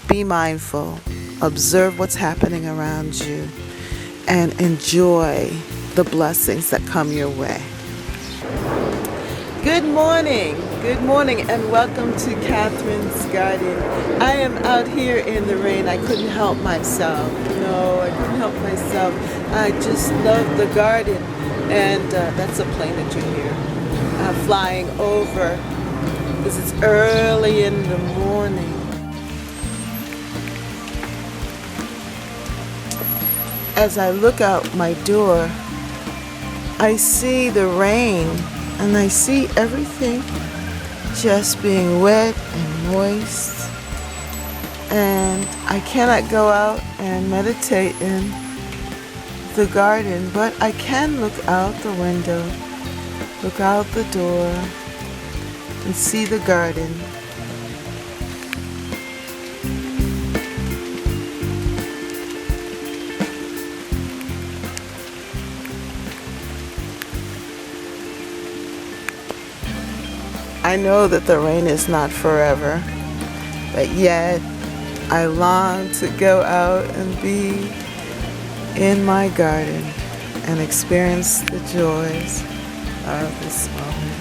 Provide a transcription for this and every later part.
be mindful, observe what's happening around you, and enjoy the blessings that come your way. Good morning, and welcome to Catherine's Garden. I am out here in the rain. I couldn't help myself. No, I couldn't help myself. I just love the garden. And that's a plane that you hear flying over because it's early in the morning. As I look out my door, I see the rain and I see everything just being wet and moist. And I cannot go out and meditate in the garden, but I can look out the window, look out the door, and see the garden. I know that the rain is not forever, but yet I long to go out and be in my garden and experience the joys of this moment.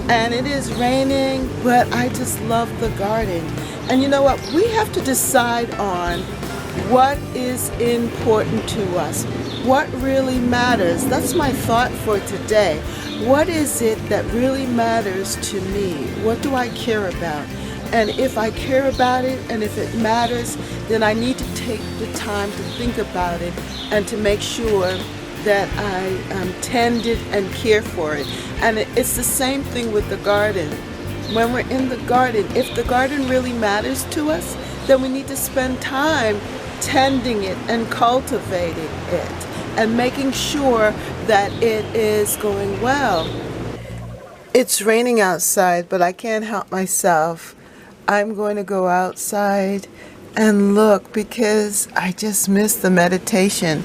And it is raining, but I just love the garden. And you know what? We have to decide on what is important to us, what really matters. That's my thought for today. What is it that really matters to me? What do I care about? And if I care about it and if it matters, then I need to take the time to think about it and to make sure that I tend it and care for it. And it's the same thing with the garden. When we're in the garden, if the garden really matters to us, then we need to spend time tending it and cultivating it and making sure that it is going well. It's raining outside, but I can't help myself. I'm going to go outside and look because I just missed the meditation.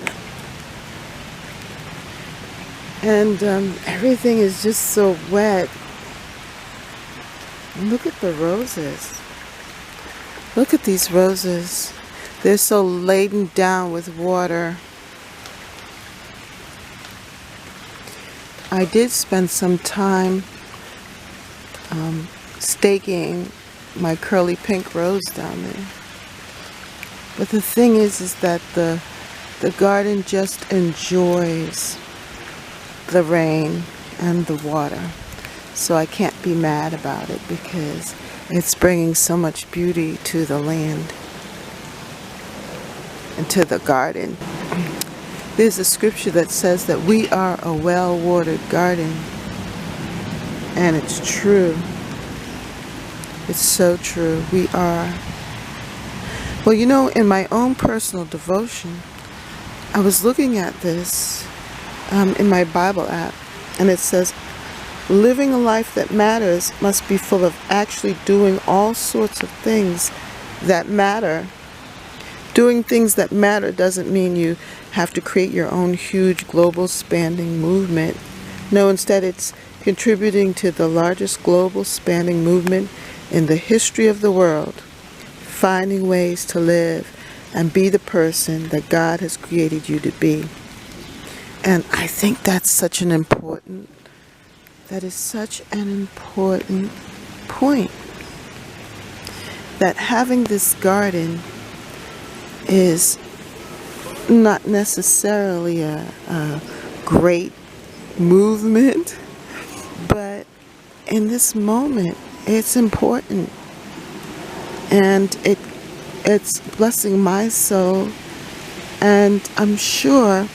And everything is just so wet. Look at the roses. Look at these roses. They're so laden down with water. I did spend some time staking my curly pink rose down there. But the thing is that the garden just enjoys the rain and the water. So I can't be mad about it because it's bringing so much beauty to the land and to the garden. There's a scripture that says that we are a well-watered garden. And it's true. It's so true. We are. Well, you know, in my own personal devotion, I was looking at this in my Bible app, and it says, living a life that matters must be full of actually doing all sorts of things that matter. Doing things that matter doesn't mean you have to create your own huge global spanning movement. No, instead it's contributing to the largest global spanning movement in the history of the world, finding ways to live and be the person that God has created you to be. And I think that's such an important point. That having this garden is not necessarily a great movement, but in this moment it's important, and it's blessing my soul. And I'm sure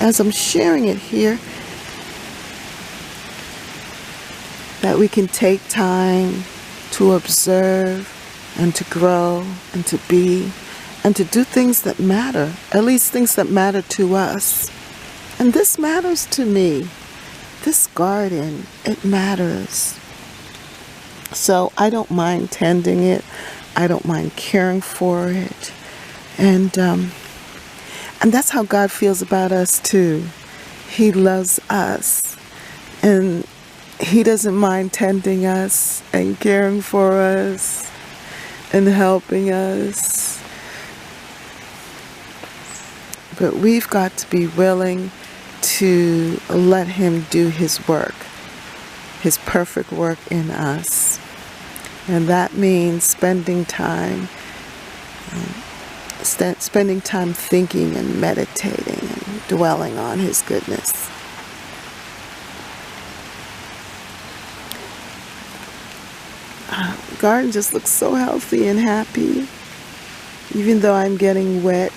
as I'm sharing it here that we can take time to observe and to grow and to be and to do things that matter, at least things that matter to us. And this matters to me. This garden, it matters. So I don't mind tending it. I don't mind caring for it. And that's how God feels about us too. He loves us, and He doesn't mind tending us and caring for us and helping us. But we've got to be willing to let Him do His work, His perfect work in us. And that means spending time thinking and meditating and dwelling on His goodness. The garden just looks so healthy and happy, even though I'm getting wet.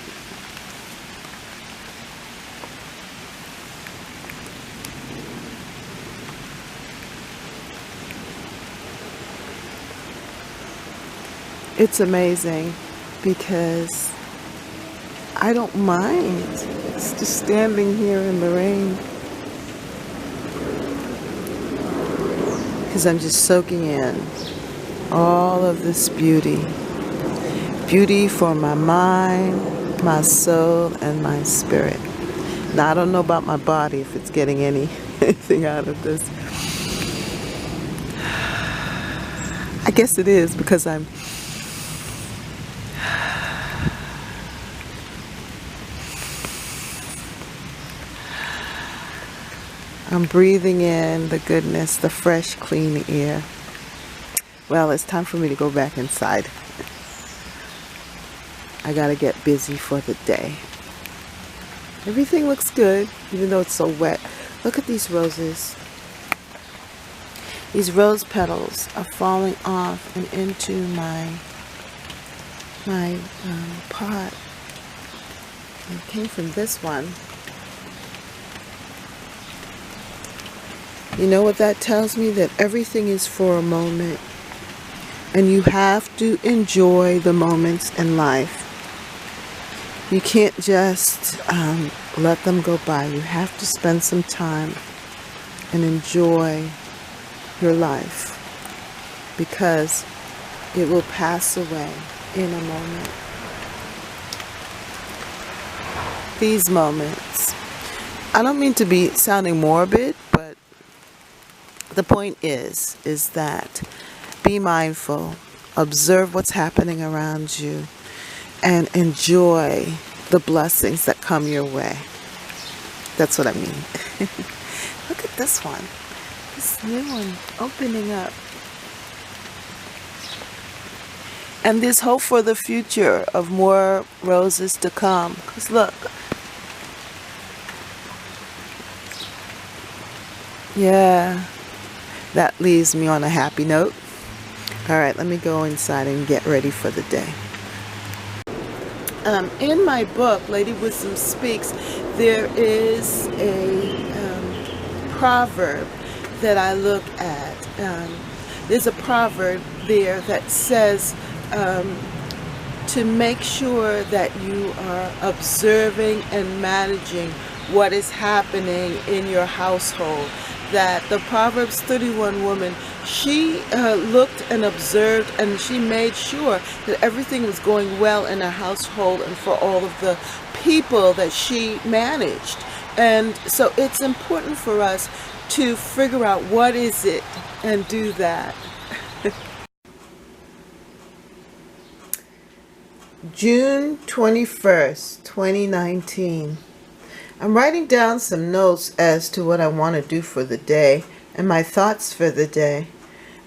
It's amazing because I don't mind. It's just standing here in the rain because I'm just soaking in all of this beauty. Beauty for my mind, my soul, and my spirit. Now, I don't know about my body, if it's getting anything out of this. I guess it is, because I'm breathing in the goodness, the fresh, clean air. Well, it's time for me to go back inside. I gotta get busy for the day. Everything looks good, even though it's so wet. Look at these roses. These rose petals are falling off and into my pot. It came from this one. You know what that tells me? That everything is for a moment. And you have to enjoy the moments in life. You can't just let them go by. You have to spend some time and enjoy your life, because it will pass away in a moment. These moments. I don't mean to be sounding morbid, but the point is that be mindful, observe what's happening around you, and enjoy the blessings that come your way. That's what I mean. Look at this one. This new one opening up. And there's hope for the future of more roses to come. Because look. Yeah. That leaves me on a happy note. All right, let me go inside and get ready for the day. In my book, Lady Wisdom Speaks, there is a proverb that I look at. There's a proverb there that says to make sure that you are observing and managing what is happening in your household. That the Proverbs 31 woman, she looked and observed, and she made sure that everything was going well in her household and for all of the people that she managed. And so it's important for us to figure out what is it and do that. June 21st, 2019. I'm writing down some notes as to what I want to do for the day and my thoughts for the day.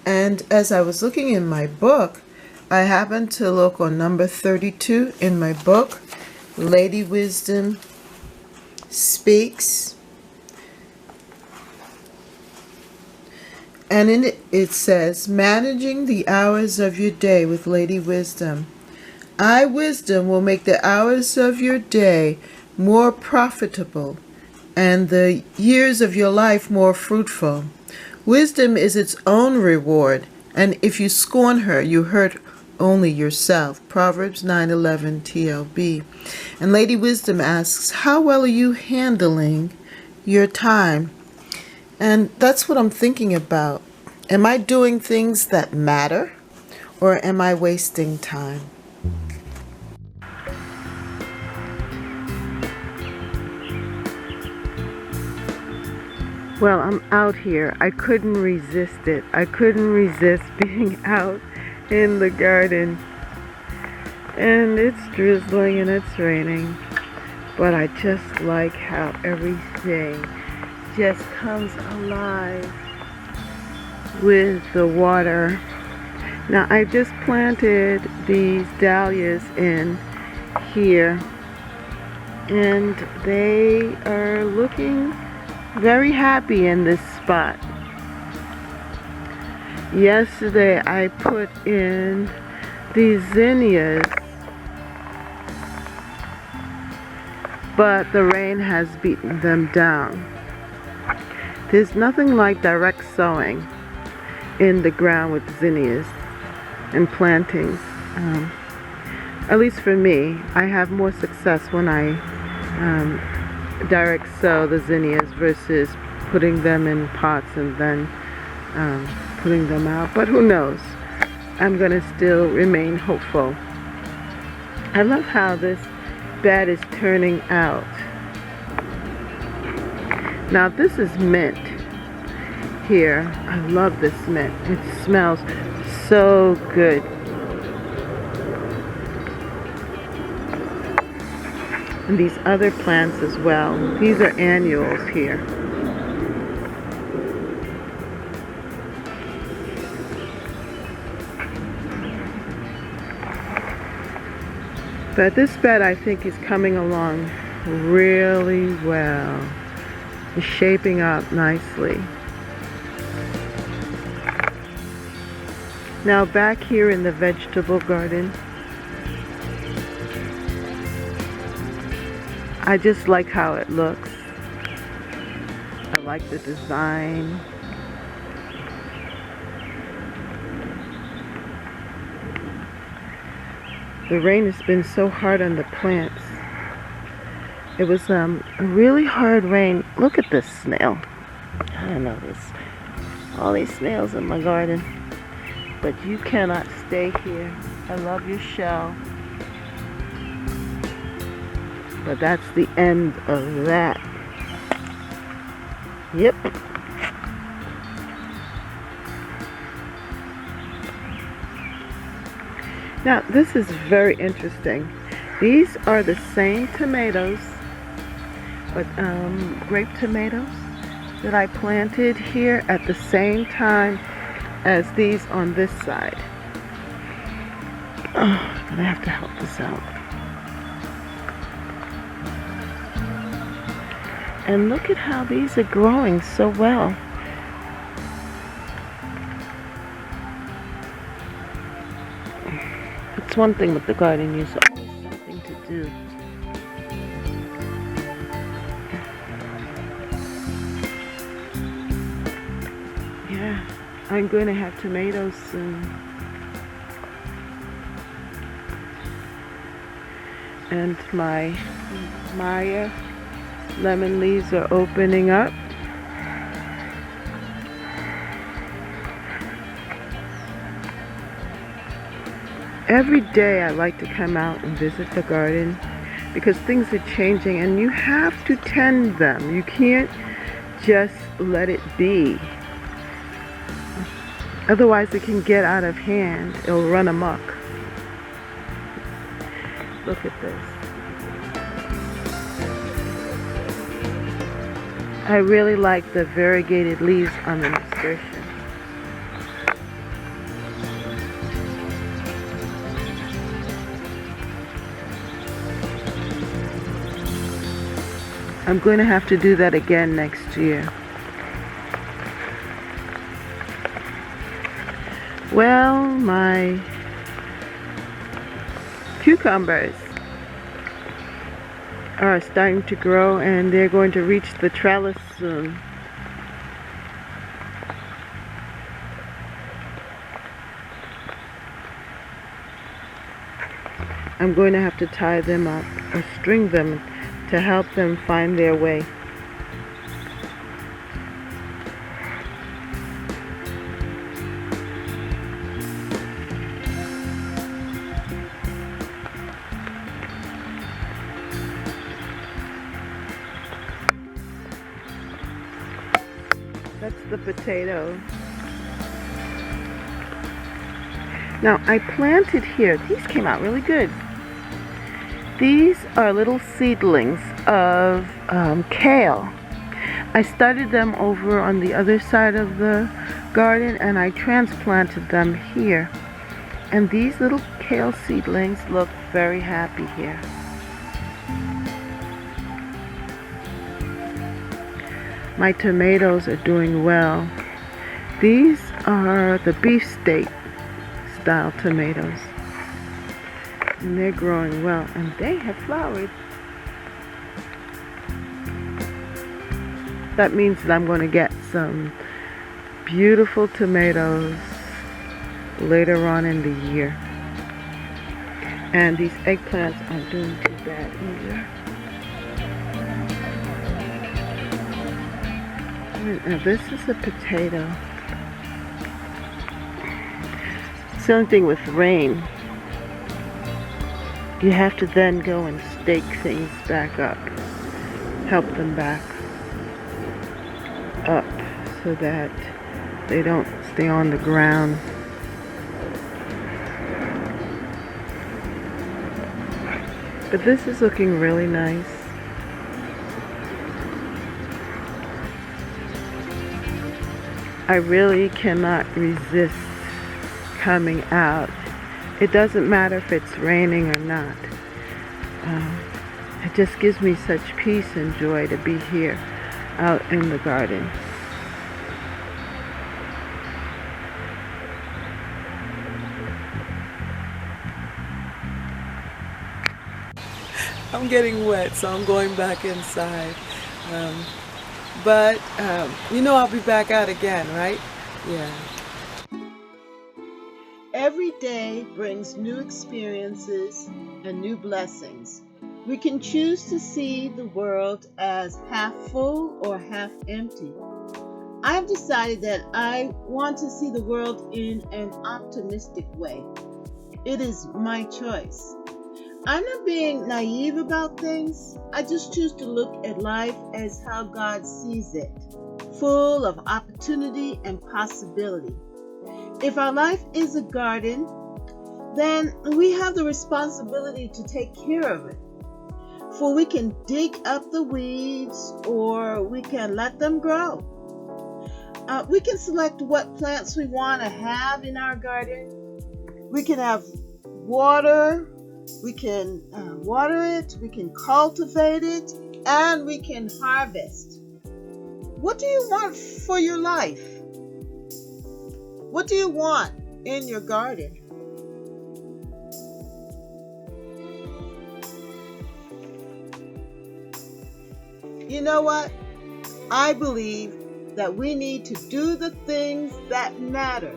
And as I was looking in my book, I happened to look on number 32 in my book, Lady Wisdom Speaks. And in it says, managing the hours of your day with Lady Wisdom. I, Wisdom, will make the hours of your day more profitable and the years of your life more fruitful. Wisdom is its own reward, and if you scorn her, you hurt only yourself. Proverbs 9:11 TLB. And Lady Wisdom asks, how well are you handling your time? And that's what I'm thinking about. Am I doing things that matter, or am I wasting time? Well, I'm out here. I couldn't resist it. I couldn't resist being out in the garden. And it's drizzling and it's raining. But I just like how everything just comes alive with the water. Now, I just planted these dahlias in here. And they are looking very happy in this spot. Yesterday I put in these zinnias, but the rain has beaten them down. There's nothing like direct sowing in the ground with zinnias and plantings. At least for me, I have more success when I direct sow the zinnias versus putting them in pots and then putting them out. But who knows? I'm going to still remain hopeful. I love how this bed is turning out. Now this is mint here. I love this mint. It smells so good. And these other plants as well. These are annuals here. But this bed I think is coming along really well. It's shaping up nicely. Now back here in the vegetable garden, I just like how it looks. I like the design. The rain has been so hard on the plants. It was a really hard rain. Look at this snail. I don't know this. All these snails in my garden. But you cannot stay here. I love your shell. But that's the end of that. Yep. Now, this is very interesting. These are the same tomatoes, grape tomatoes, that I planted here at the same time as these on this side. Oh, I'm gonna have to help this out. And look at how these are growing so well. It's one thing with the garden, there's always something to do. Yeah, I'm going to have tomatoes soon. And my Maya lemon leaves are opening up. Every day I like to come out and visit the garden because things are changing and you have to tend them. You can't just let it be. Otherwise it can get out of hand. It'll run amok. Look at this. I really like the variegated leaves on the nasturtium. I'm going to have to do that again next year. Well, my cucumbers are starting to grow and they're going to reach the trellis soon. I'm going to have to tie them up or string them to help them find their way. That's the potato. Now I planted here, these came out really good. These are little seedlings of kale. I started them over on the other side of the garden and I transplanted them here. And these little kale seedlings look very happy here. My tomatoes are doing well. These are the beefsteak style tomatoes. And they're growing well and they have flowered. That means that I'm going to get some beautiful tomatoes later on in the year. And these eggplants aren't doing too bad either. Now this is a potato. Same thing with rain. You have to then go and stake things back up. Help them back up so that they don't stay on the ground. But this is looking really nice. I really cannot resist coming out. It doesn't matter if it's raining or not. It just gives me such peace and joy to be here out in the garden. I'm getting wet, so I'm going back inside. But I'll be back out again, right? Yeah. Every day brings new experiences and new blessings. We can choose to see the world as half full or half empty. I've decided that I want to see the world in an optimistic way. It is my choice. I'm not being naive about things. I just choose to look at life as how God sees it, full of opportunity and possibility. If our life is a garden, then we have the responsibility to take care of it. For we can dig up the weeds or we can let them grow. We can select what plants we want to have in our garden. We can have water. We can water it, we can cultivate it, and we can harvest. What do you want for your life? What do you want in your garden? You know what? I believe that we need to do the things that matter,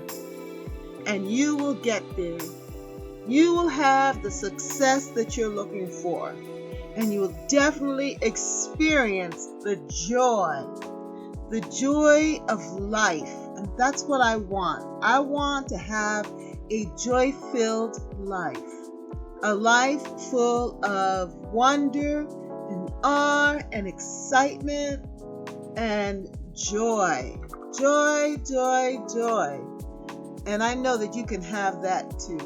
and you will get there. You will have the success that you're looking for, and you will definitely experience the joy of life. And that's what I want. I want to have a joy-filled life, a life full of wonder and awe and excitement and joy. Joy, joy, joy. And I know that you can have that too.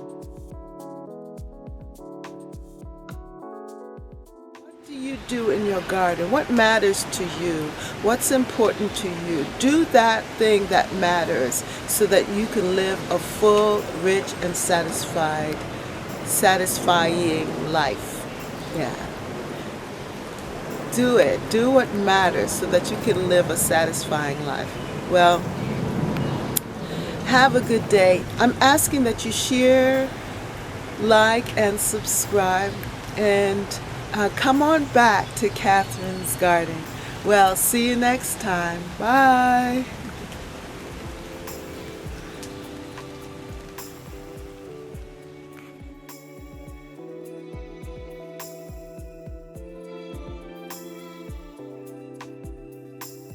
What do you do in your garden? What matters to you? What's important to you? Do that thing that matters so that you can live a full, rich, and satisfying life. Yeah. Do it. Do what matters so that you can live a satisfying life. Well, have a good day. I'm asking that you share, like, and subscribe, and come on back to Catherine's Garden. Well, see you next time. Bye.